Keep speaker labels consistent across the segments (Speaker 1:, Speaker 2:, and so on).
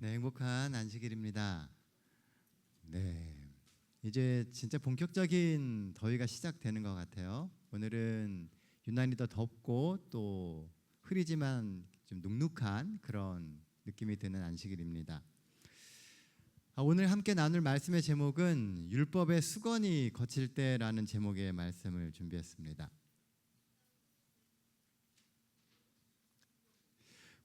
Speaker 1: 네, 행복한 안식일입니다. 네, 이제 진짜 본격적인 더위가 시작되는 것 같아요. 오늘은 유난히 더 덥고 또 흐리지만 좀 눅눅한 그런 느낌이 드는 안식일입니다. 오늘 함께 나눌 말씀의 제목은 율법의 수건이 거칠 때라는 제목의 말씀을 준비했습니다.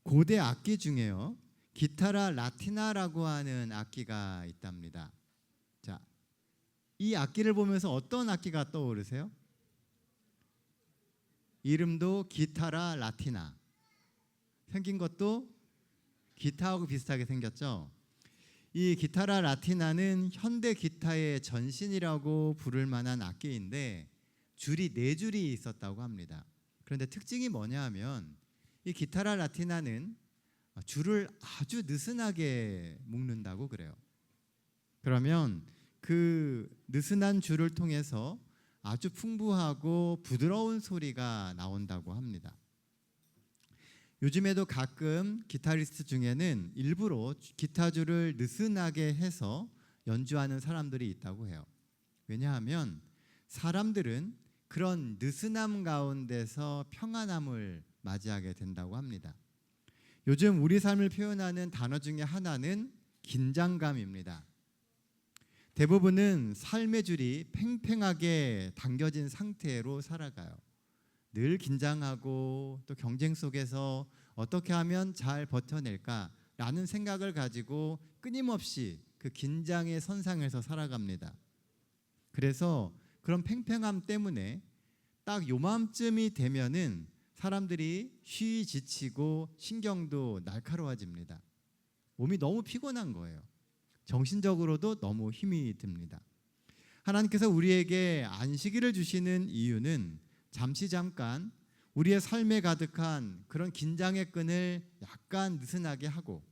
Speaker 1: 고대 악기 중에요, 기타라 라티나라고 하는 악기가 있답니다. 자, 이 악기를 보면서 어떤 악기가 떠오르세요? 이름도 기타라 라티나. 생긴 것도 기타하고 비슷하게 생겼죠. 이 기타라 라티나는 현대 기타의 전신이라고 부를 만한 악기인데 줄이 4줄이 있었다고 합니다. 그런데 특징이 뭐냐 하면 이 기타라 라티나는 줄을 아주 느슨하게 묶는다고 그래요. 그러면 그 느슨한 줄을 통해서 아주 풍부하고 부드러운 소리가 나온다고 합니다. 요즘에도 가끔 기타리스트 중에는 일부러 기타 줄을 느슨하게 해서 연주하는 사람들이 있다고 해요. 왜냐하면 사람들은 그런 느슨함 가운데서 평안함을 맞이하게 된다고 합니다. 요즘 우리 삶을 표현하는 단어 중에 하나는 긴장감입니다. 대부분은 삶의 줄이 팽팽하게 당겨진 상태로 살아가요. 늘 긴장하고 또 경쟁 속에서 어떻게 하면 잘 버텨낼까라는 생각을 가지고 끊임없이 그 긴장의 선상에서 살아갑니다. 그래서 그런 팽팽함 때문에 딱 요맘쯤이 되면은 사람들이 쉬이 지치고 신경도 날카로워집니다. 몸이 너무 피곤한 거예요. 정신적으로도 너무 힘이 듭니다. 하나님께서 우리에게 안식일을 주시는 이유는 잠깐 우리의 삶에 가득한 그런 긴장의 끈을 약간 느슨하게 하고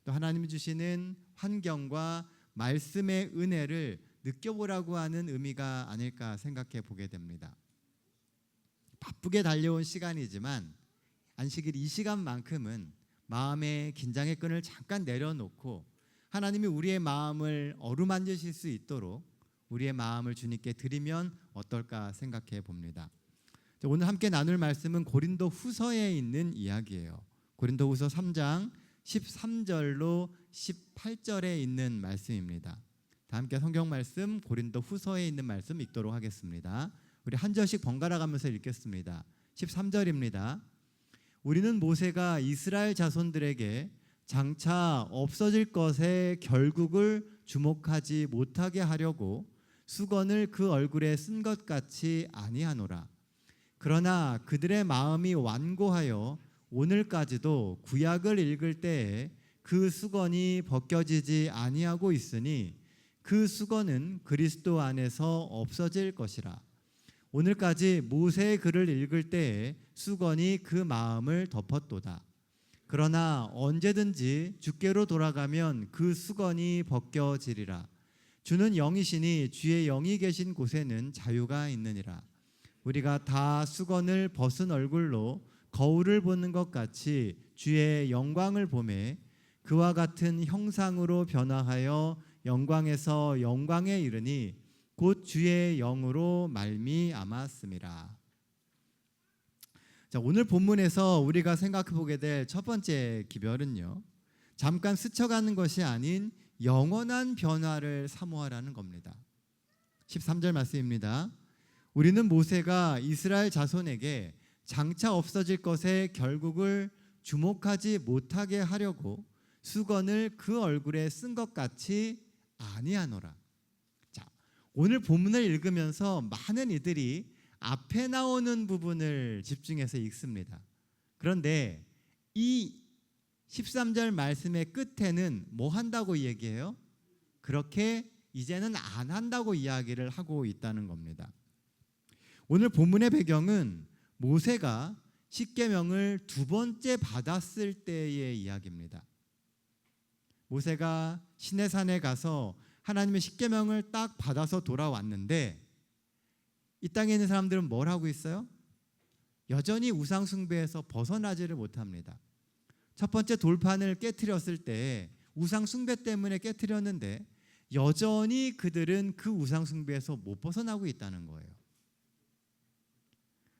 Speaker 1: 또 하나님이 주시는 환경과 말씀의 은혜를 느껴보라고 하는 의미가 아닐까 생각해 보게 됩니다. 바쁘게 달려온 시간이지만 안식일 이 시간만큼은 마음의 긴장의 끈을 잠깐 내려놓고 하나님이 우리의 마음을 어루만지실 수 있도록 우리의 마음을 주님께 드리면 어떨까 생각해 봅니다. 오늘 함께 나눌 말씀은 고린도 후서에 있는 이야기예요. 고린도 후서 3장 13절로 18절에 있는 말씀입니다. 다 함께 성경 말씀 고린도 후서에 있는 말씀 읽도록 하겠습니다. 우리 한 절씩 번갈아 가면서 읽겠습니다. 13절입니다. 우리는 모세가 이스라엘 자손들에게 장차 없어질 것의 결국을 주목하지 못하게 하려고 수건을 그 얼굴에 쓴 것 같이 아니하노라. 그러나 그들의 마음이 완고하여 오늘까지도 구약을 읽을 때에 그 수건이 벗겨지지 아니하고 있으니 그 수건은 그리스도 안에서 없어질 것이라. 오늘까지 모세의 글을 읽을 때에 수건이 그 마음을 덮었도다. 그러나 언제든지 주께로 돌아가면 그 수건이 벗겨지리라. 주는 영이시니 주의 영이 계신 곳에는 자유가 있느니라. 우리가 다 수건을 벗은 얼굴로 거울을 보는 것 같이 주의 영광을 보매 그와 같은 형상으로 변화하여 영광에서 영광에 이르니 곧 주의 영으로 말미암았음이라. 자, 오늘 본문에서 우리가 생각해 보게 될 첫 번째 기별은요, 잠깐 스쳐가는 것이 아닌 영원한 변화를 사모하라는 겁니다. 13절 말씀입니다. 우리는 모세가 이스라엘 자손에게 장차 없어질 것의 결국을 주목하지 못하게 하려고 수건을 그 얼굴에 쓴 것 같이 아니하노라. 자, 오늘 본문을 읽으면서 많은 이들이 앞에 나오는 부분을 집중해서 읽습니다. 그런데 이 13절 말씀의 끝에는 뭐 한다고 얘기해요? 그렇게 이제는 안 한다고 이야기를 하고 있다는 겁니다. 오늘 본문의 배경은 모세가 십계명을 2번째 받았을 때의 이야기입니다. 모세가 시내산에 가서 하나님의 십계명을 딱 받아서 돌아왔는데 이 땅에 있는 사람들은 뭘 하고 있어요? 여전히 우상 숭배에서 벗어나지를 못합니다. 첫 번째 돌판을 깨트렸을 때 우상 숭배 때문에 깨트렸는데 여전히 그들은 그 우상 숭배에서 못 벗어나고 있다는 거예요.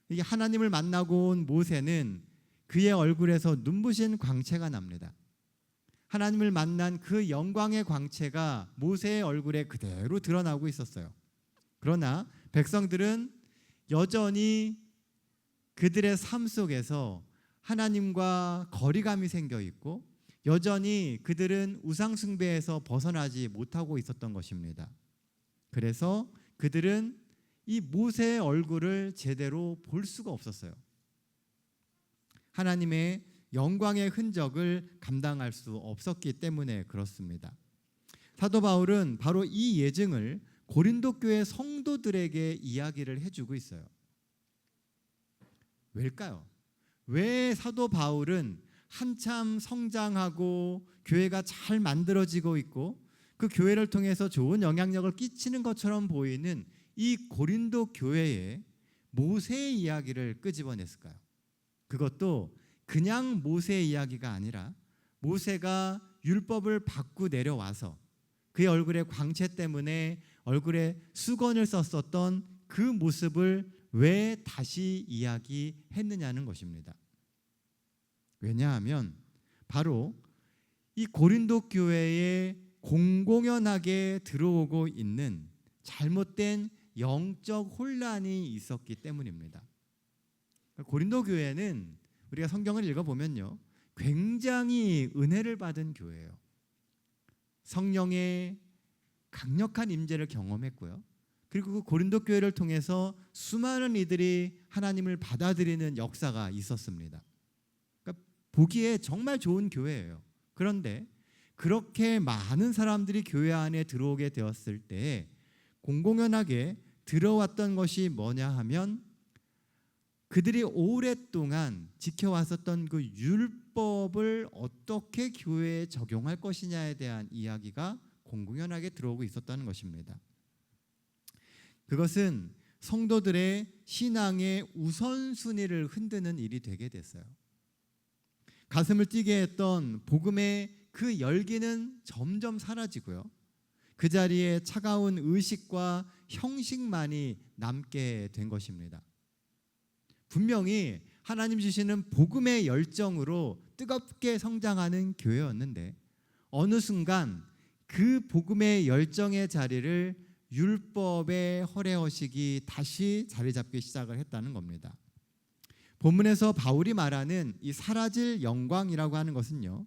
Speaker 1: 이게 하나님을 만나고 온 모세는 그의 얼굴에서 눈부신 광채가 납니다. 하나님을 만난 그 영광의 광채가 모세의 얼굴에 그대로 드러나고 있었어요. 그러나 백성들은 여전히 그들의 삶 속에서 하나님과 거리감이 생겨 있고 여전히 그들은 우상 숭배에서 벗어나지 못하고 있었던 것입니다. 그래서 그들은 이 모세의 얼굴을 제대로 볼 수가 없었어요. 하나님의 영광의 흔적을 감당할 수 없었기 때문에 그렇습니다. 사도 바울은 바로 이 예증을 고린도 교회 성도들에게 이야기를 해주고 있어요. 왜일까요? 왜 사도 바울은 한참 성장하고 교회가 잘 만들어지고 있고 그 교회를 통해서 좋은 영향력을 끼치는 것처럼 보이는 이 고린도 교회에 모세의 이야기를 끄집어냈을까요? 그것도 그냥 모세의 이야기가 아니라 모세가 율법을 받고 내려와서 그의 얼굴의 광채 때문에 얼굴에 수건을 썼었던 그 모습을 왜 다시 이야기했느냐는 것입니다. 왜냐하면 바로 이 고린도 교회에 공공연하게 들어오고 있는 잘못된 영적 혼란이 있었기 때문입니다. 고린도 교회는 우리가 성경을 읽어보면요, 굉장히 은혜를 받은 교회예요. 성령의 강력한 임재를 경험했고요. 그리고 그 고린도 교회를 통해서 수많은 이들이 하나님을 받아들이는 역사가 있었습니다. 그러니까 보기에 정말 좋은 교회예요. 그런데 그렇게 많은 사람들이 교회 안에 들어오게 되었을 때 공공연하게 들어왔던 것이 뭐냐 하면 그들이 오랫동안 지켜왔었던 그 율법을 어떻게 교회에 적용할 것이냐에 대한 이야기가 공공연하게 들어오고 있었다는 것입니다. 그것은 성도들의 신앙의 우선순위를 흔드는 일이 되게 됐어요. 가슴을 뛰게 했던 복음의 그 열기는 점점 사라지고요. 그 자리에 차가운 의식과 형식만이 남게 된 것입니다. 분명히 하나님 주시는 복음의 열정으로 뜨겁게 성장하는 교회였는데 어느 순간 그 복음의 열정의 자리를 율법의 허례허식이 다시 자리 잡기 시작을 했다는 겁니다. 본문에서 바울이 말하는 이 사라질 영광이라고 하는 것은요,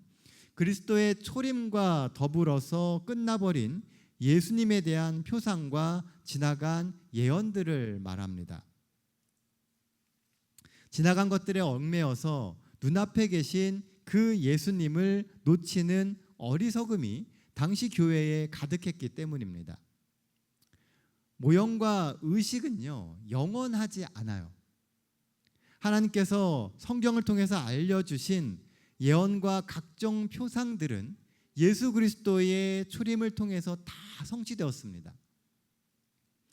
Speaker 1: 그리스도의 초림과 더불어서 끝나버린 예수님에 대한 표상과 지나간 예언들을 말합니다. 지나간 것들에 얽매여서 눈앞에 계신 그 예수님을 놓치는 어리석음이 당시 교회에 가득했기 때문입니다. 모형과 의식은요, 영원하지 않아요. 하나님께서 성경을 통해서 알려주신 예언과 각종 표상들은 예수 그리스도의 초림을 통해서 다 성취되었습니다.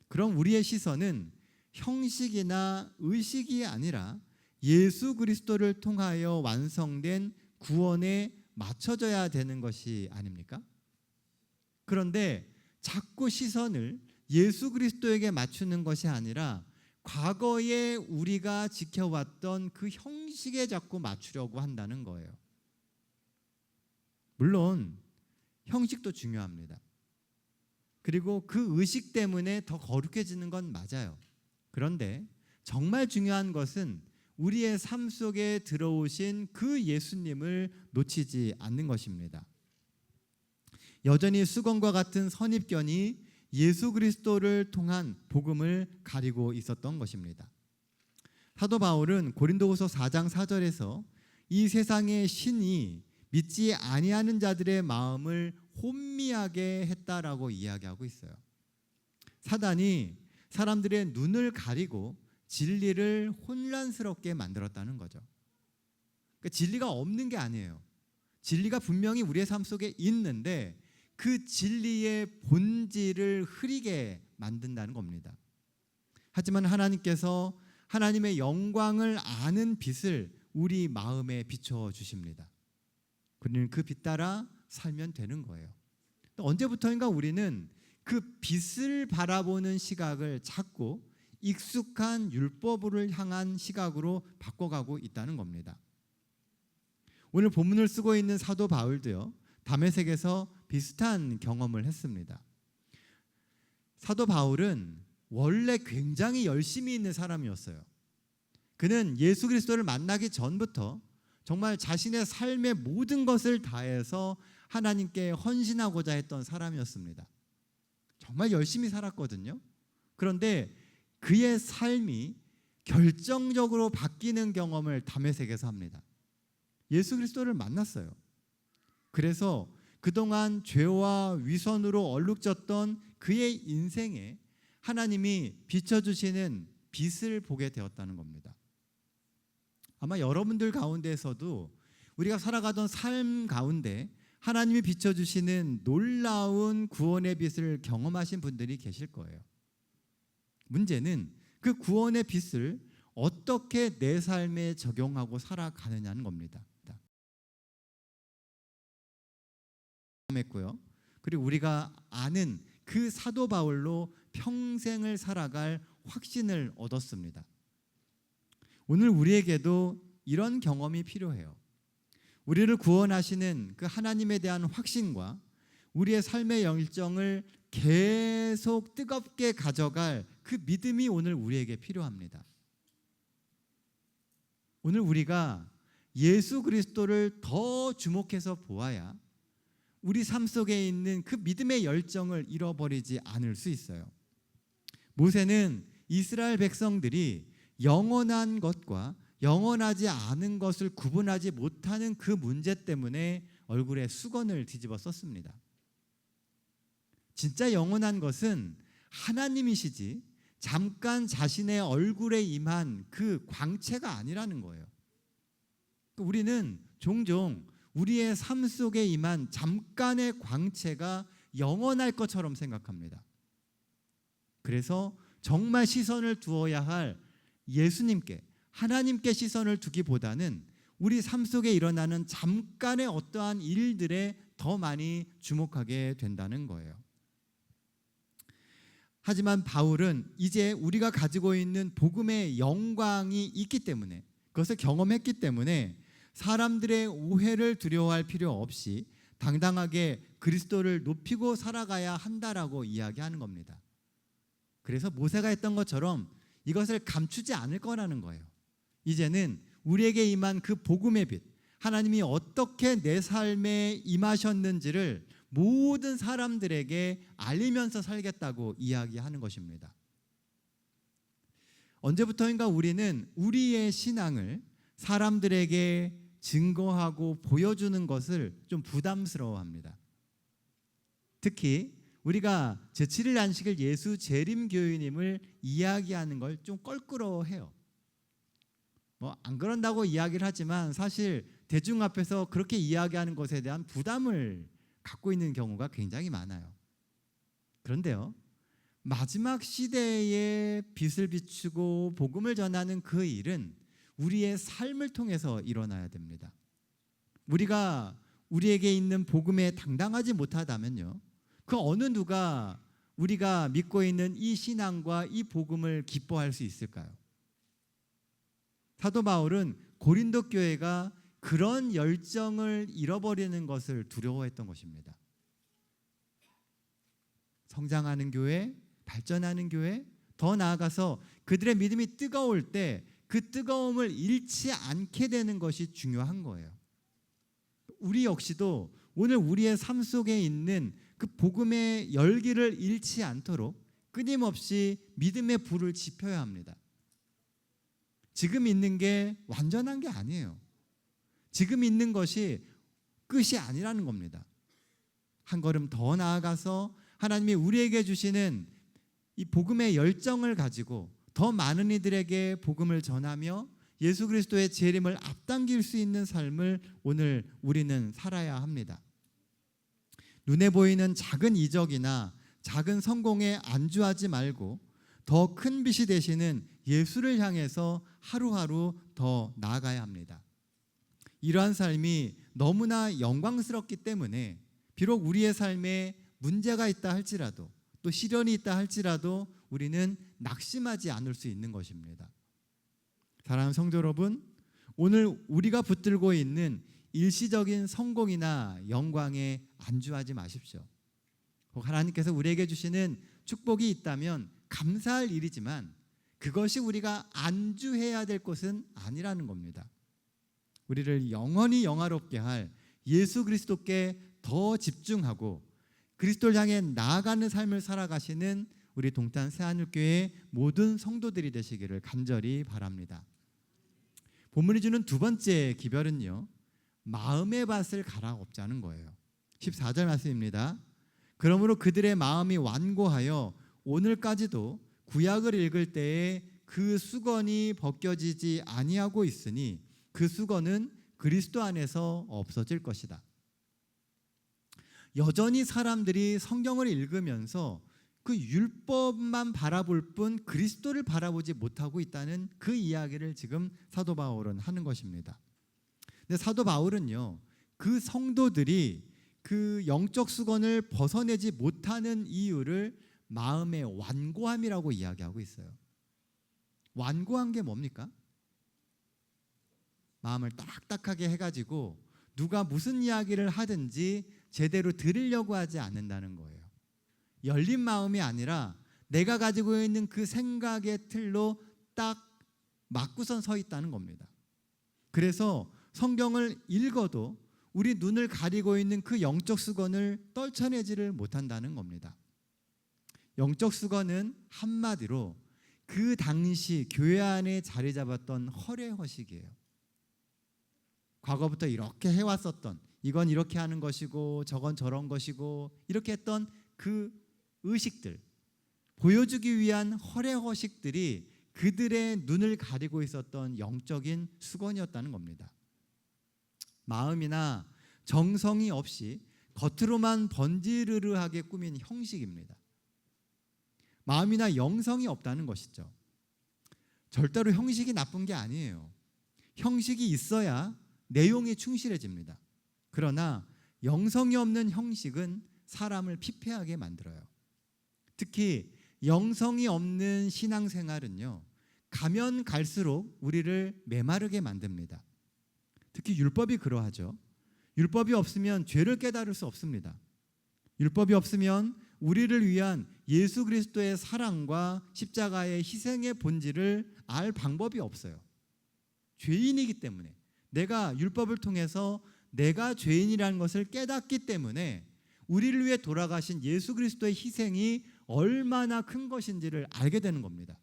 Speaker 1: 그럼 우리의 시선은 형식이나 의식이 아니라 예수 그리스도를 통하여 완성된 구원에 맞춰져야 되는 것이 아닙니까? 그런데 자꾸 시선을 예수 그리스도에게 맞추는 것이 아니라 과거에 우리가 지켜왔던 그 형식에 자꾸 맞추려고 한다는 거예요. 물론 형식도 중요합니다. 그리고 그 의식 때문에 더 거룩해지는 건 맞아요. 그런데 정말 중요한 것은 우리의 삶 속에 들어오신 그 예수님을 놓치지 않는 것입니다. 여전히 수건과 같은 선입견이 예수 그리스도를 통한 복음을 가리고 있었던 것입니다. 사도 바울은 고린도후서 4장 4절에서 이 세상의 신이 믿지 아니하는 자들의 마음을 혼미하게 했다라고 이야기하고 있어요. 사단이 사람들의 눈을 가리고 진리를 혼란스럽게 만들었다는 거죠. 그러니까 진리가 없는 게 아니에요. 진리가 분명히 우리의 삶 속에 있는데 그 진리의 본질을 흐리게 만든다는 겁니다. 하지만 하나님께서 하나님의 영광을 아는 빛을 우리 마음에 비춰 주십니다. 그리고 그 빛 따라 살면 되는 거예요. 또 언제부터인가 우리는 그 빛을 바라보는 시각을 자꾸 익숙한 율법을 향한 시각으로 바꿔가고 있다는 겁니다. 오늘 본문을 쓰고 있는 사도 바울도요, 다메섹에서 비슷한 경험을 했습니다. 사도 바울은 원래 굉장히 열심히 있는 사람이었어요. 그는 예수 그리스도를 만나기 전부터 정말 자신의 삶의 모든 것을 다해서 하나님께 헌신하고자 했던 사람이었습니다. 정말 열심히 살았거든요. 그런데 그의 삶이 결정적으로 바뀌는 경험을 다메섹에서 합니다. 예수 그리스도를 만났어요. 그래서 그동안 죄와 위선으로 얼룩졌던 그의 인생에 하나님이 비춰주시는 빛을 보게 되었다는 겁니다. 아마 여러분들 가운데에서도 우리가 살아가던 삶 가운데 하나님이 비춰주시는 놀라운 구원의 빛을 경험하신 분들이 계실 거예요. 문제는 그 구원의 빛을 어떻게 내 삶에 적용하고 살아가느냐는 겁니다. 했고요. 그리고 우리가 아는 그 사도 바울로 평생을 살아갈 확신을 얻었습니다. 오늘 우리에게도 이런 경험이 필요해요. 우리를 구원하시는 그 하나님에 대한 확신과 우리의 삶의 열정을 계속 뜨겁게 가져갈 그 믿음이 오늘 우리에게 필요합니다. 오늘 우리가 예수 그리스도를 더 주목해서 보아야 우리 삶 속에 있는 그 믿음의 열정을 잃어버리지 않을 수 있어요. 모세는 이스라엘 백성들이 영원한 것과 영원하지 않은 것을 구분하지 못하는 그 문제 때문에 얼굴에 수건을 뒤집어 썼습니다. 진짜 영원한 것은 하나님이시지 잠깐 자신의 얼굴에 임한 그 광채가 아니라는 거예요. 우리는 종종 우리의 삶 속에 임한 잠깐의 광채가 영원할 것처럼 생각합니다. 그래서 정말 시선을 두어야 할 예수님께, 하나님께 시선을 두기보다는 우리 삶 속에 일어나는 잠깐의 어떠한 일들에 더 많이 주목하게 된다는 거예요. 하지만 바울은 이제 우리가 가지고 있는 복음의 영광이 있기 때문에, 그것을 경험했기 때문에 사람들의 오해를 두려워할 필요 없이 당당하게 그리스도를 높이고 살아가야 한다라고 이야기하는 겁니다. 그래서 모세가 했던 것처럼 이것을 감추지 않을 거라는 거예요. 이제는 우리에게 임한 그 복음의 빛, 하나님이 어떻게 내 삶에 임하셨는지를 모든 사람들에게 알리면서 살겠다고 이야기하는 것입니다. 언제부터인가 우리는 우리의 신앙을 사람들에게 증거하고 보여주는 것을 좀 부담스러워합니다. 특히 우리가 제7일 안식일 예수 재림교유님을 이야기하는 걸 좀 껄끄러워해요. 안 그런다고 이야기를 하지만 사실 대중 앞에서 그렇게 이야기하는 것에 대한 부담을 갖고 있는 경우가 굉장히 많아요. 그런데요, 마지막 시대에 빛을 비추고 복음을 전하는 그 일은 우리의 삶을 통해서 일어나야 됩니다. 우리가 우리에게 있는 복음에 당당하지 못하다면요, 그 어느 누가 우리가 믿고 있는 이 신앙과 이 복음을 기뻐할 수 있을까요? 사도 바울은 고린도 교회가 그런 열정을 잃어버리는 것을 두려워했던 것입니다. 성장하는 교회, 발전하는 교회, 더 나아가서 그들의 믿음이 뜨거울 때 그 뜨거움을 잃지 않게 되는 것이 중요한 거예요. 우리 역시도 오늘 우리의 삶 속에 있는 그 복음의 열기를 잃지 않도록 끊임없이 믿음의 불을 지펴야 합니다. 지금 있는 게 완전한 게 아니에요. 지금 있는 것이 끝이 아니라는 겁니다. 한 걸음 더 나아가서 하나님이 우리에게 주시는 이 복음의 열정을 가지고 더 많은 이들에게 복음을 전하며 예수 그리스도의 재림을 앞당길 수 있는 삶을 오늘 우리는 살아야 합니다. 눈에 보이는 작은 이적이나 작은 성공에 안주하지 말고 더 큰 빛이 되시는 예수를 향해서 하루하루 더 나아가야 합니다. 이러한 삶이 너무나 영광스럽기 때문에 비록 우리의 삶에 문제가 있다 할지라도 또 시련이 있다 할지라도 우리는 낙심하지 않을 수 있는 것입니다. 사랑하는 성도 여러분, 오늘 우리가 붙들고 있는 일시적인 성공이나 영광에 안주하지 마십시오. 하나님께서 우리에게 주시는 축복이 있다면 감사할 일이지만 그것이 우리가 안주해야 될 것은 아니라는 겁니다. 우리를 영원히 영화롭게 할 예수 그리스도께 더 집중하고 그리스도를 향해 나아가는 삶을 살아가시는 우리 동탄 새하늘교회 모든 성도들이 되시기를 간절히 바랍니다. 본문이 주는 두 번째 기별은요, 마음의 밭을 갈아엎자는 거예요. 14절 말씀입니다. 그러므로 그들의 마음이 완고하여 오늘까지도 구약을 읽을 때에 그 수건이 벗겨지지 아니하고 있으니 그 수건은 그리스도 안에서 없어질 것이다. 여전히 사람들이 성경을 읽으면서 그 율법만 바라볼 뿐 그리스도를 바라보지 못하고 있다는 그 이야기를 지금 사도 바울은 하는 것입니다. 근데 사도 바울은요, 그 성도들이 그 영적 수건을 벗어내지 못하는 이유를 마음의 완고함이라고 이야기하고 있어요. 완고한 게 뭡니까? 마음을 딱딱하게 해가지고 누가 무슨 이야기를 하든지 제대로 들으려고 하지 않는다는 거예요. 열린 마음이 아니라 내가 가지고 있는 그 생각의 틀로 딱 맞고선 서 있다는 겁니다. 그래서 성경을 읽어도 우리 눈을 가리고 있는 그 영적 수건을 떨쳐내지를 못한다는 겁니다. 영적 수건은 한마디로 그 당시 교회 안에 자리 잡았던 허례허식이에요. 과거부터 이렇게 해왔었던, 이건 이렇게 하는 것이고 저건 저런 것이고 이렇게 했던 그 의식들, 보여주기 위한 허례허식들이 그들의 눈을 가리고 있었던 영적인 수건이었다는 겁니다. 마음이나 정성이 없이 겉으로만 번지르르하게 꾸민 형식입니다. 마음이나 영성이 없다는 것이죠. 절대로 형식이 나쁜 게 아니에요. 형식이 있어야 내용이 충실해집니다. 그러나 영성이 없는 형식은 사람을 피폐하게 만들어요. 특히 영성이 없는 신앙생활은요, 가면 갈수록 우리를 메마르게 만듭니다. 특히 율법이 그러하죠. 율법이 없으면 죄를 깨달을 수 없습니다. 율법이 없으면 우리를 위한 예수 그리스도의 사랑과 십자가의 희생의 본질을 알 방법이 없어요. 죄인이기 때문에, 내가 율법을 통해서 내가 죄인이라는 것을 깨닫기 때문에 우리를 위해 돌아가신 예수 그리스도의 희생이 얼마나 큰 것인지를 알게 되는 겁니다.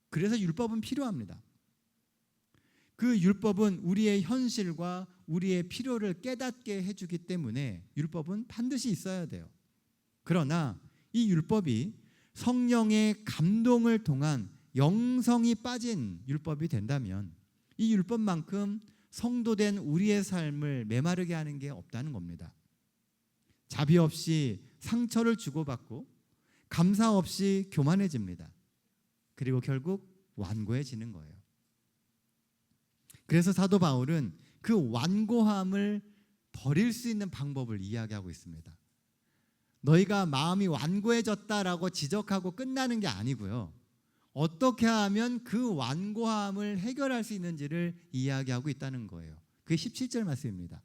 Speaker 1: 그래서 율법은 필요합니다. 그 율법은 우리의 현실과 우리의 필요를 깨닫게 해주기 때문에 율법은 반드시 있어야 돼요. 그러나 이 율법이 성령의 감동을 통한 영성이 빠진 율법이 된다면 이 율법만큼 성도된 우리의 삶을 메마르게 하는 게 없다는 겁니다. 자비 없이 상처를 주고받고 감사 없이 교만해집니다. 그리고 결국 완고해지는 거예요. 그래서 사도 바울은 그 완고함을 버릴 수 있는 방법을 이야기하고 있습니다. 너희가 마음이 완고해졌다라고 지적하고 끝나는 게 아니고요, 어떻게 하면 그 완고함을 해결할 수 있는지를 이야기하고 있다는 거예요. 그게 17절 말씀입니다.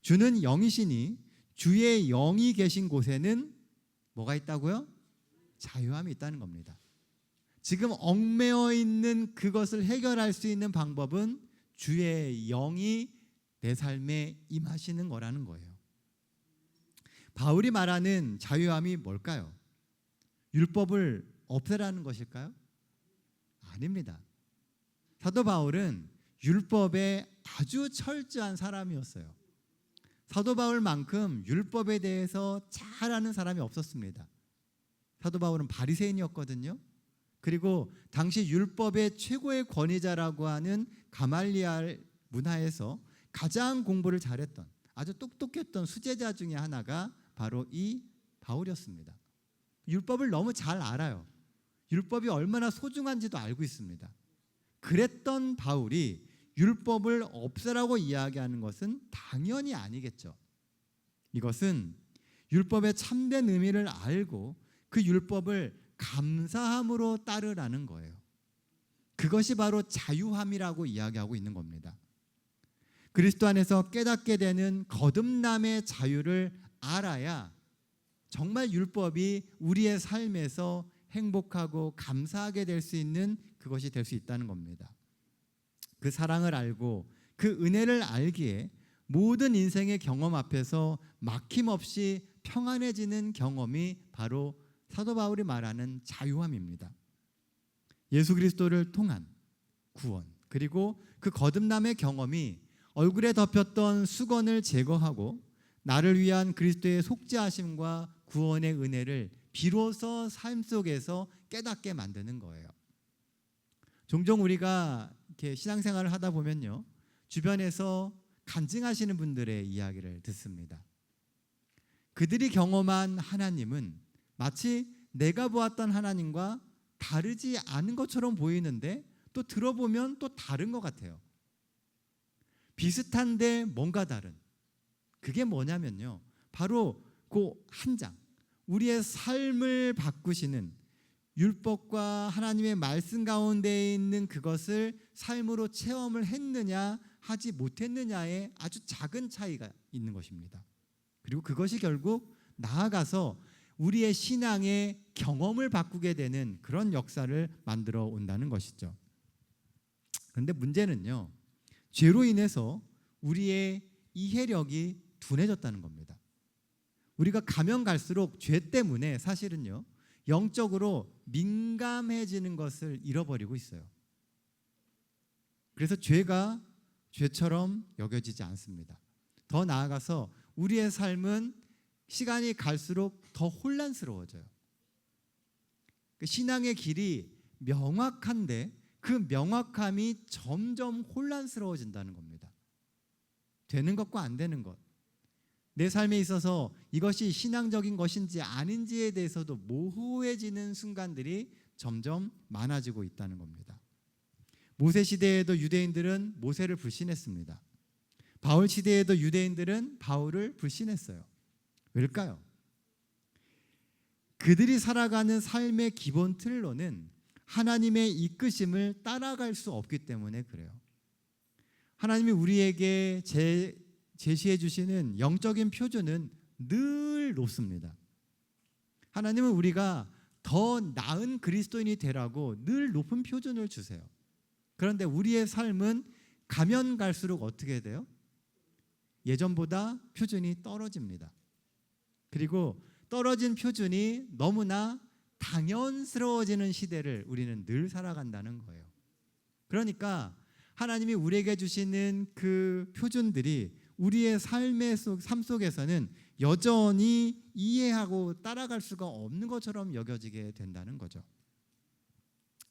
Speaker 1: 주는 영이시니 주의 영이 계신 곳에는 뭐가 있다고요? 자유함이 있다는 겁니다. 지금 얽매여 있는 그것을 해결할 수 있는 방법은 주의 영이 내 삶에 임하시는 거라는 거예요. 바울이 말하는 자유함이 뭘까요? 율법을 없애라는 것일까요? 아닙니다. 사도 바울은 율법에 아주 철저한 사람이었어요. 사도 바울만큼 율법에 대해서 잘 아는 사람이 없었습니다. 사도 바울은 바리새인이었거든요. 그리고 당시 율법의 최고의 권위자라고 하는 가말리알 문화에서 가장 공부를 잘했던 아주 똑똑했던 수제자 중에 하나가 바로 이 바울이었습니다. 율법을 너무 잘 알아요. 율법이 얼마나 소중한지도 알고 있습니다. 그랬던 바울이 율법을 없애라고 이야기하는 것은 당연히 아니겠죠. 이것은 율법의 참된 의미를 알고 그 율법을 감사함으로 따르라는 거예요. 그것이 바로 자유함이라고 이야기하고 있는 겁니다. 그리스도 안에서 깨닫게 되는 거듭남의 자유를 알아야 정말 율법이 우리의 삶에서 행복하고 감사하게 될 수 있는 그것이 될 수 있다는 겁니다. 그 사랑을 알고 그 은혜를 알기에 모든 인생의 경험 앞에서 막힘없이 평안해지는 경험이 바로 사도 바울이 말하는 자유함입니다. 예수 그리스도를 통한 구원, 그리고 그 거듭남의 경험이 얼굴에 덮였던 수건을 제거하고 나를 위한 그리스도의 속죄하심과 구원의 은혜를 비로소 삶 속에서 깨닫게 만드는 거예요. 종종 우리가 이렇게 신앙생활을 하다 보면요, 주변에서 간증하시는 분들의 이야기를 듣습니다. 그들이 경험한 하나님은 마치 내가 보았던 하나님과 다르지 않은 것처럼 보이는데 또 들어보면 또 다른 것 같아요. 비슷한데 뭔가 다른. 그게 뭐냐면요, 바로 그 한 장, 우리의 삶을 바꾸시는 율법과 하나님의 말씀 가운데 있는 그것을 삶으로 체험을 했느냐 하지 못했느냐의 아주 작은 차이가 있는 것입니다. 그리고 그것이 결국 나아가서 우리의 신앙의 경험을 바꾸게 되는 그런 역사를 만들어 온다는 것이죠. 그런데 문제는요, 죄로 인해서 우리의 이해력이 둔해졌다는 겁니다. 우리가 가면 갈수록 죄 때문에 사실은요, 영적으로 민감해지는 것을 잃어버리고 있어요. 그래서 죄가 죄처럼 여겨지지 않습니다. 더 나아가서 우리의 삶은 시간이 갈수록 더 혼란스러워져요. 신앙의 길이 명확한데 그 명확함이 점점 혼란스러워진다는 겁니다. 되는 것과 안 되는 것, 내 삶에 있어서 이것이 신앙적인 것인지 아닌지에 대해서도 모호해지는 순간들이 점점 많아지고 있다는 겁니다. 모세 시대에도 유대인들은 모세를 불신했습니다. 바울 시대에도 유대인들은 바울을 불신했어요. 왜일까요? 그들이 살아가는 삶의 기본 틀로는 하나님의 이끄심을 따라갈 수 없기 때문에 그래요. 하나님이 우리에게 제시해 주시는 영적인 표준은 늘 높습니다. 하나님은 우리가 더 나은 그리스도인이 되라고 늘 높은 표준을 주세요. 그런데 우리의 삶은 가면 갈수록 어떻게 돼요? 예전보다 표준이 떨어집니다. 그리고 떨어진 표준이 너무나 당연스러워지는 시대를 우리는 늘 살아간다는 거예요. 그러니까 하나님이 우리에게 주시는 그 표준들이 우리의 삶 속에서는 여전히 이해하고 따라갈 수가 없는 것처럼 여겨지게 된다는 거죠.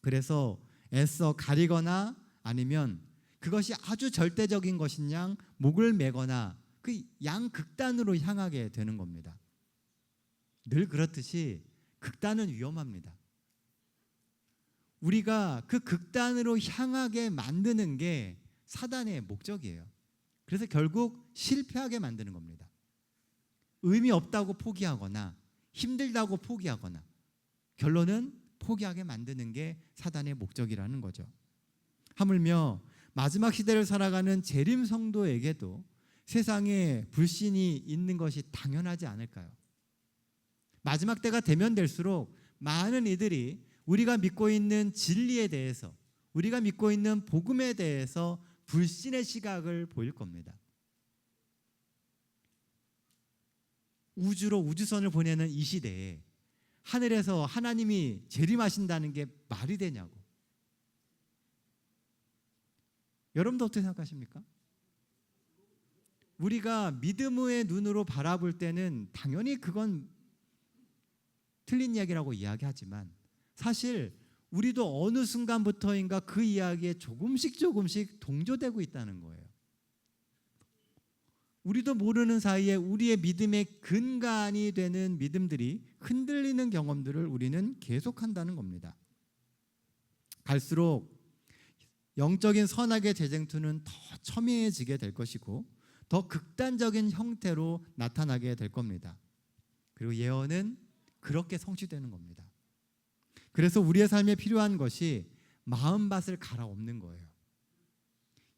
Speaker 1: 그래서 애써 가리거나 아니면 그것이 아주 절대적인 것인 양 목을 매거나 그 양극단으로 향하게 되는 겁니다. 늘 그렇듯이 극단은 위험합니다. 우리가 그 극단으로 향하게 만드는 게 사단의 목적이에요. 그래서 결국 실패하게 만드는 겁니다. 의미 없다고 포기하거나 힘들다고 포기하거나 결론은 포기하게 만드는 게 사단의 목적이라는 거죠. 하물며 마지막 시대를 살아가는 재림 성도에게도 세상에 불신이 있는 것이 당연하지 않을까요? 마지막 때가 되면 될수록 많은 이들이 우리가 믿고 있는 진리에 대해서, 우리가 믿고 있는 복음에 대해서 불신의 시각을 보일 겁니다. 우주로 우주선을 보내는 이 시대에 하늘에서 하나님이 재림하신다는 게 말이 되냐고. 여러분도 어떻게 생각하십니까? 우리가 믿음의 눈으로 바라볼 때는 당연히 그건 틀린 이야기라고 이야기하지만 사실 우리도 어느 순간부터인가 그 이야기에 조금씩 동조되고 있다는 거예요. 우리도 모르는 사이에 우리의 믿음의 근간이 되는 믿음들이 흔들리는 경험들을 우리는 계속한다는 겁니다. 갈수록 영적인 선악의 재쟁투는 더 첨예해지게 될 것이고 더 극단적인 형태로 나타나게 될 겁니다. 그리고 예언은 그렇게 성취되는 겁니다. 그래서 우리의 삶에 필요한 것이 마음밭을 갈아엎는 거예요.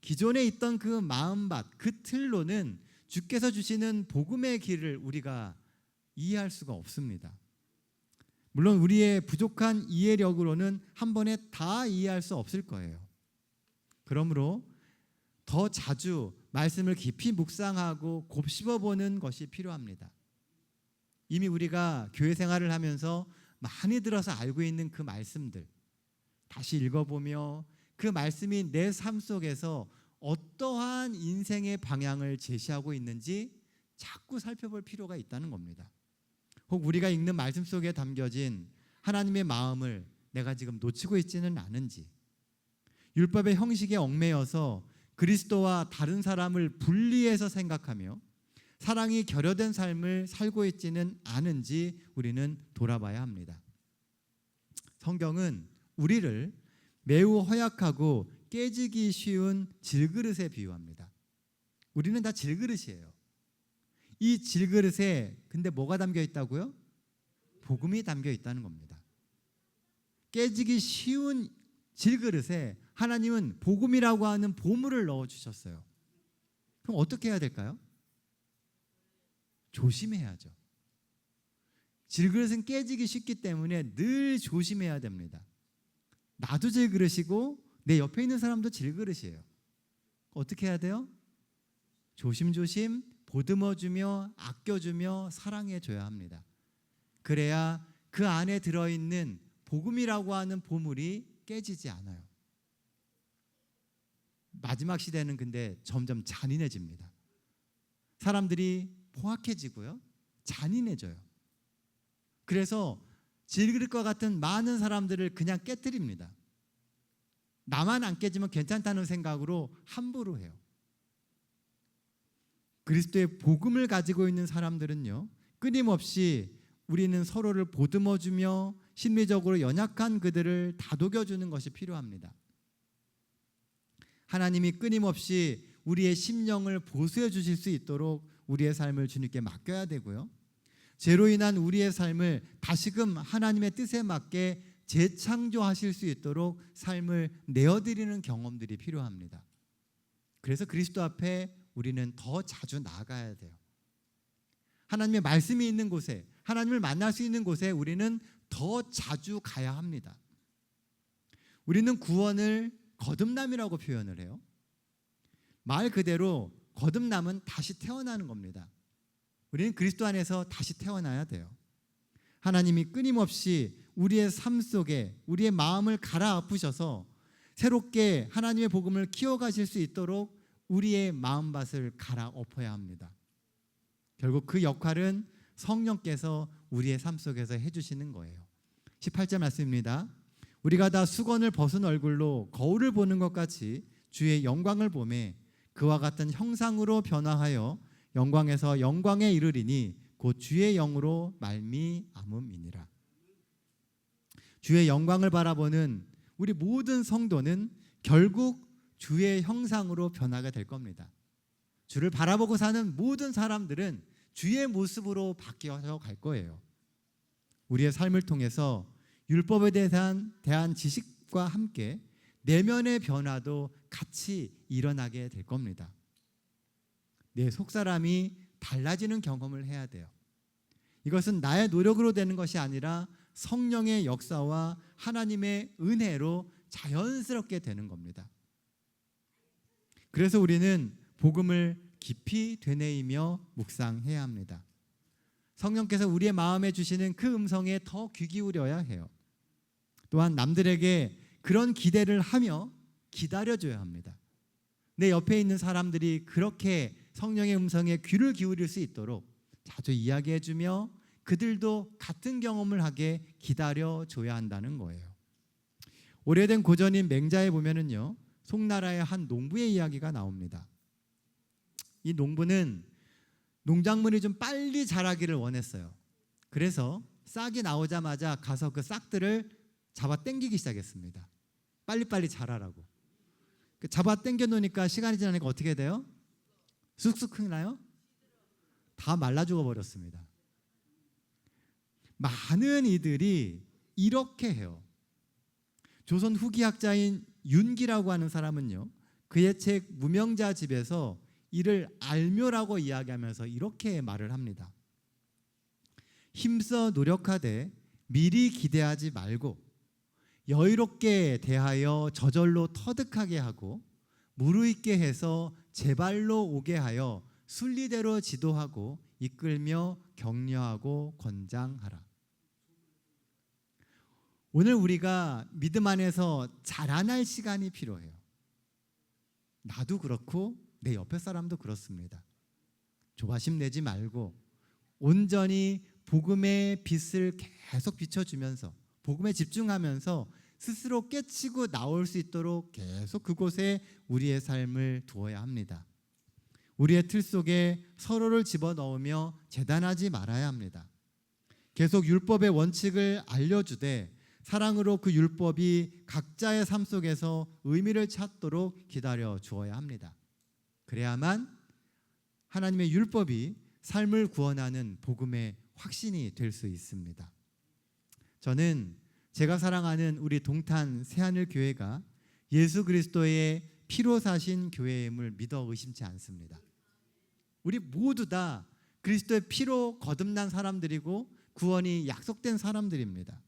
Speaker 1: 기존에 있던 그 마음밭, 그 틀로는 주께서 주시는 복음의 길을 우리가 이해할 수가 없습니다. 물론 우리의 부족한 이해력으로는 한 번에 다 이해할 수 없을 거예요. 그러므로 더 자주 말씀을 깊이 묵상하고 곱씹어보는 것이 필요합니다. 이미 우리가 교회 생활을 하면서 많이 들어서 알고 있는 그 말씀들 다시 읽어보며 그 말씀이 내 삶 속에서 어떠한 인생의 방향을 제시하고 있는지 자꾸 살펴볼 필요가 있다는 겁니다. 혹 우리가 읽는 말씀 속에 담겨진 하나님의 마음을 내가 지금 놓치고 있지는 않은지, 율법의 형식에 얽매여서 그리스도와 다른 사람을 분리해서 생각하며 사랑이 결여된 삶을 살고 있지는 않은지 우리는 돌아봐야 합니다. 성경은 우리를 매우 허약하고 깨지기 쉬운 질그릇에 비유합니다. 우리는 다 질그릇이에요. 이 질그릇에 근데 뭐가 담겨 있다고요? 복음이 담겨 있다는 겁니다. 깨지기 쉬운 질그릇에 하나님은 복음이라고 하는 보물을 넣어주셨어요. 그럼 어떻게 해야 될까요? 조심해야죠. 질그릇은 깨지기 쉽기 때문에 늘 조심해야 됩니다. 나도 질그릇이고 내 옆에 있는 사람도 질그릇이에요. 어떻게 해야 돼요? 조심조심 보듬어주며 아껴주며 사랑해줘야 합니다. 그래야 그 안에 들어있는 복음이라고 하는 보물이 깨지지 않아요. 마지막 시대는 근데 점점 잔인해집니다. 사람들이 포악해지고요, 잔인해져요. 그래서 질그릇과 같은 많은 사람들을 그냥 깨뜨립니다. 나만 안 깨지면 괜찮다는 생각으로 함부로 해요. 그리스도의 복음을 가지고 있는 사람들은요, 끊임없이 우리는 서로를 보듬어주며 심리적으로 연약한 그들을 다독여주는 것이 필요합니다. 하나님이 끊임없이 우리의 심령을 보수해 주실 수 있도록 우리의 삶을 주님께 맡겨야 되고요, 죄로 인한 우리의 삶을 다시금 하나님의 뜻에 맞게 재창조하실 수 있도록 삶을 내어드리는 경험들이 필요합니다. 그래서 그리스도 앞에 우리는 더 자주 나아가야 돼요. 하나님의 말씀이 있는 곳에, 하나님을 만날 수 있는 곳에 우리는 더 자주 가야 합니다. 우리는 구원을 거듭남이라고 표현을 해요. 말 그대로 거듭남은 다시 태어나는 겁니다. 우리는 그리스도 안에서 다시 태어나야 돼요. 하나님이 끊임없이 우리의 삶 속에 우리의 마음을 갈아엎으셔서 새롭게 하나님의 복음을 키워가실 수 있도록 우리의 마음밭을 갈아엎어야 합니다. 결국 그 역할은 성령께서 우리의 삶 속에서 해주시는 거예요. 18절 말씀입니다. 우리가 다 수건을 벗은 얼굴로 거울을 보는 것 같이 주의 영광을 보매 그와 같은 형상으로 변화하여 영광에서 영광에 이르리니 곧 주의 영으로 말미암음이니라. 주의 영광을 바라보는 우리 모든 성도는 결국 주의 형상으로 변화가 될 겁니다. 주를 바라보고 사는 모든 사람들은 주의 모습으로 바뀌어서 갈 거예요. 우리의 삶을 통해서 율법에 대한 지식과 함께 내면의 변화도 같이 일어나게 될 겁니다. 내 속사람이 달라지는 경험을 해야 돼요. 이것은 나의 노력으로 되는 것이 아니라 성령의 역사와 하나님의 은혜로 자연스럽게 되는 겁니다. 그래서 우리는 복음을 깊이 되뇌이며 묵상해야 합니다. 성령께서 우리의 마음에 주시는 그 음성에 더 귀 기울여야 해요. 또한 남들에게 그런 기대를 하며 기다려줘야 합니다. 내 옆에 있는 사람들이 그렇게 성령의 음성에 귀를 기울일 수 있도록 자주 이야기해주며 그들도 같은 경험을 하게 기다려줘야 한다는 거예요. 오래된 고전인 맹자에 보면은요, 송나라의 한 농부의 이야기가 나옵니다. 이 농부는 농작물이 좀 빨리 자라기를 원했어요. 그래서 싹이 나오자마자 가서 그 싹들을 잡아 당기기 시작했습니다. 빨리빨리 자라라고. 잡아 당겨 놓으니까 시간이 지나니까 어떻게 돼요? 쑥쑥 크나요? 다 말라 죽어 버렸습니다. 많은 이들이 이렇게 해요. 조선 후기 학자인 윤기라고 하는 사람은요, 그의 책 무명자 집에서 이를 알묘라고 이야기하면서 이렇게 말을 합니다. 힘써 노력하되 미리 기대하지 말고 여유롭게 대하여 저절로 터득하게 하고 무르익게 해서 제발로 오게 하여 순리대로 지도하고 이끌며 격려하고 권장하라. 오늘 우리가 믿음 안에서 자라날 시간이 필요해요. 나도 그렇고 내 옆에 사람도 그렇습니다. 조바심 내지 말고 온전히 복음의 빛을 계속 비춰주면서 복음에 집중하면서 스스로 깨치고 나올 수 있도록 계속 그곳에 우리의 삶을 두어야 합니다. 우리의 틀 속에 서로를 집어넣으며 재단하지 말아야 합니다. 계속 율법의 원칙을 알려주되 사랑으로 그 율법이 각자의 삶 속에서 의미를 찾도록 기다려 주어야 합니다. 그래야만 하나님의 율법이 삶을 구원하는 복음의 확신이 될 수 있습니다. 저는 제가 사랑하는 우리 동탄 새하늘 교회가 예수 그리스도의 피로 사신 교회임을 믿어 의심치 않습니다. 우리 모두 다 그리스도의 피로 거듭난 사람들이고 구원이 약속된 사람들입니다.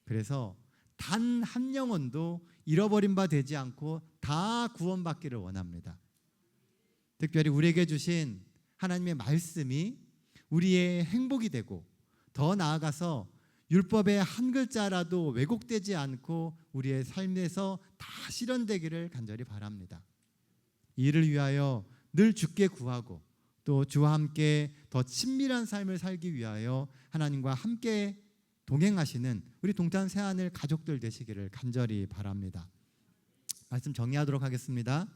Speaker 1: 그래서 단 한 영혼도 잃어버린 바 되지 않고 다 구원받기를 원합니다. 특별히 우리에게 주신 하나님의 말씀이 우리의 행복이 되고 더 나아가서 율법의 한 글자라도 왜곡되지 않고 우리의 삶에서 다 실현되기를 간절히 바랍니다. 이를 위하여 늘 주께 구하고 또 주와 함께 더 친밀한 삶을 살기 위하여 하나님과 함께 동행하시는 우리 동탄 새하늘 가족들 되시기를 간절히 바랍니다. 말씀 정리하도록 하겠습니다.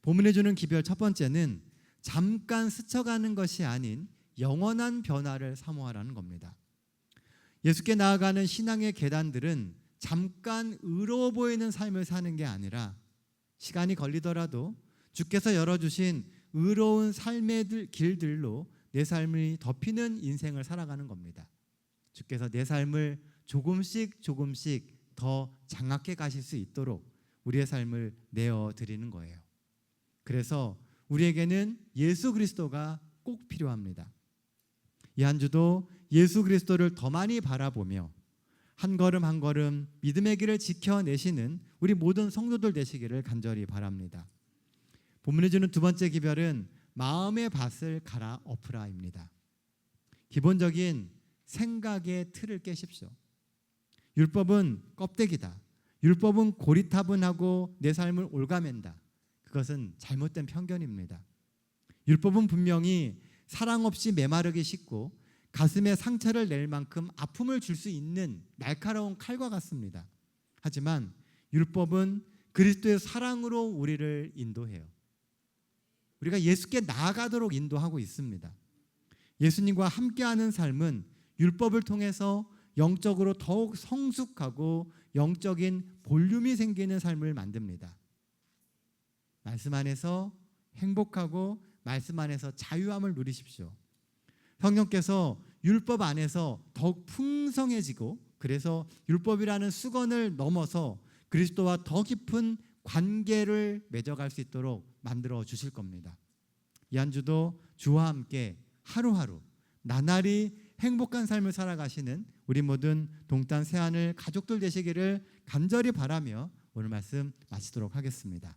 Speaker 1: 본문에 주는 기별 첫 번째는 잠깐 스쳐가는 것이 아닌 영원한 변화를 사모하라는 겁니다. 예수께 나아가는 신앙의 계단들은 잠깐 의로워 보이는 삶을 사는 게 아니라 시간이 걸리더라도 주께서 열어주신 의로운 삶의 길들로 내 삶이 덮이는 인생을 살아가는 겁니다. 주께서 내 삶을 조금씩 더 장악해 가실 수 있도록 우리의 삶을 내어드리는 거예요. 그래서 우리에게는 예수 그리스도가 꼭 필요합니다. 이 한 주도 예수 그리스도를 더 많이 바라보며 한 걸음 한 걸음 믿음의 길을 지켜내시는 우리 모든 성도들 되시기를 간절히 바랍니다. 본문에 주는 두 번째 기별은 마음의 밭을 갈아엎으라입니다. 기본적인 생각의 틀을 깨십시오. 율법은 껍데기다. 율법은 고리타분하고 내 삶을 올가맨다. 그것은 잘못된 편견입니다. 율법은 분명히 사랑 없이 메마르기 쉽고 가슴에 상처를 낼 만큼 아픔을 줄 수 있는 날카로운 칼과 같습니다. 하지만 율법은 그리스도의 사랑으로 우리를 인도해요. 우리가 예수께 나아가도록 인도하고 있습니다. 예수님과 함께하는 삶은 율법을 통해서 영적으로 더욱 성숙하고 영적인 볼륨이 생기는 삶을 만듭니다. 말씀 안에서 행복하고 말씀 안에서 자유함을 누리십시오. 성령께서 율법 안에서 더욱 풍성해지고 그래서 율법이라는 수건을 넘어서 그리스도와 더 깊은 관계를 맺어갈 수 있도록 만들어 주실 겁니다. 이 한 주도 주와 함께 하루하루 나날이 행복한 삶을 살아가시는 우리 모든 동탄 새하늘 가족들 되시기를 간절히 바라며 오늘 말씀 마치도록 하겠습니다.